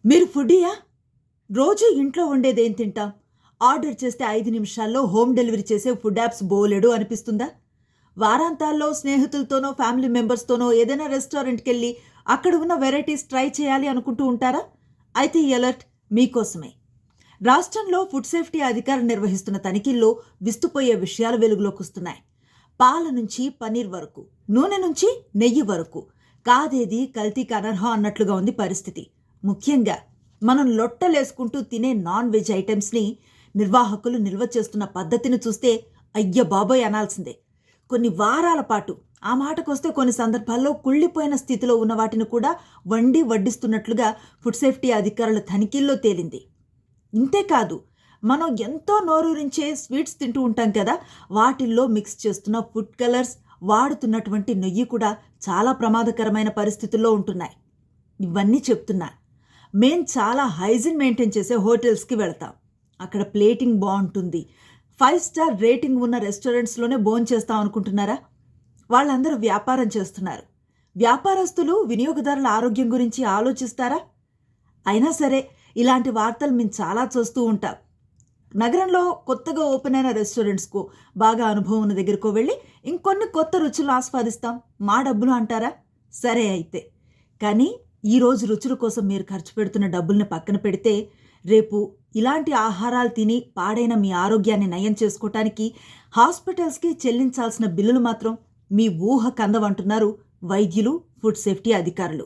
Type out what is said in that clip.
మీరు ఫుడ్డీయా? రోజూ ఇంట్లో వండేదేం తింటాం? ఆర్డర్ చేస్తే 5 నిమిషాల్లో హోమ్ డెలివరీ చేసే ఫుడ్ యాప్స్ బోలెడు అనిపిస్తుందా? వారాంతాల్లో స్నేహితులతోనో, ఫ్యామిలీ మెంబర్స్‌తోనో ఏదైనా రెస్టారెంట్‌కెళ్ళి అక్కడ ఉన్న వెరైటీస్ ట్రై చేయాలి అనుకుంటూ ఉంటారా? అయితే ఈ అలర్ట్ మీకోసమే. రాష్ట్రంలో ఫుడ్ సేఫ్టీ అధికారులు నిర్వహిస్తున్న తనిఖీల్లో విస్తుపోయే విషయాలు వెలుగులోకొస్తున్నాయి. పాల నుంచి పన్నీర్ వరకు, నూనె నుంచి నెయ్యి వరకు కాదేది కల్తీకి అనర్హం అన్నట్లుగా ఉంది పరిస్థితి. ముఖ్యంగా మనం లొట్టలేసుకుంటూ తినే నాన్ వెజ్ ఐటమ్స్ని నిర్వాహకులు నిల్వ చేస్తున్న పద్ధతిని చూస్తే అయ్య బాబోయ్ అనాల్సిందే. కొన్ని వారాల పాటు, ఆ మాటకొస్తే కొన్ని సందర్భాల్లో కుళ్ళిపోయిన స్థితిలో ఉన్న వాటిని కూడా వండి వడ్డిస్తున్నట్లుగా ఫుడ్ సేఫ్టీ అధికారుల తనిఖీల్లో తేలింది. ఇంతేకాదు, మనం ఎంతో నోరూరించే స్వీట్స్ తింటూ ఉంటాం కదా, వాటిల్లో మిక్స్ చేస్తున్న ఫుడ్ కలర్స్, వాడుతున్నటువంటి నెయ్యి కూడా చాలా ప్రమాదకరమైన పరిస్థితుల్లో ఉంటున్నాయి. ఇవన్నీ చెప్తున్నా. మేం చాలా హైజీన్ మెయింటైన్ చేసే హోటల్స్కి వెళతాం. అక్కడ ప్లేటింగ్ బాగుంటుంది. 5 స్టార్ రేటింగ్ ఉన్న రెస్టారెంట్స్లోనే భోంచేస్తాం అనుకుంటున్నారా? వాళ్ళందరూ వ్యాపారం చేస్తున్నారు. వ్యాపారస్తులు వినియోగదారుల ఆరోగ్యం గురించి ఆలోచిస్తారా? అయినా సరే, ఇలాంటి వార్తలు మేము చాలా చూస్తూ ఉంటాం. నగరంలో కొత్తగా ఓపెన్ అయిన రెస్టారెంట్స్కు, బాగా అనుభవం ఉన్న దగ్గరకో వెళ్ళి ఇంకొన్ని కొత్త రుచులు ఆస్వాదిస్తాం. మా డబ్బులు అంటారా? సరే అయితే. కానీ ఈరోజు రుచుల కోసం మీరు ఖర్చు పెడుతున్న డబ్బుల్ని పక్కన పెడితే, రేపు ఇలాంటి ఆహారాలు తిని పాడైన మీ ఆరోగ్యాన్ని నయం చేసుకోవటానికి హాస్పిటల్స్కి చెల్లించాల్సిన బిల్లులు మాత్రం మీ ఊహ కందవంటున్నారు వైద్యులు, ఫుడ్ సేఫ్టీ అధికారులు.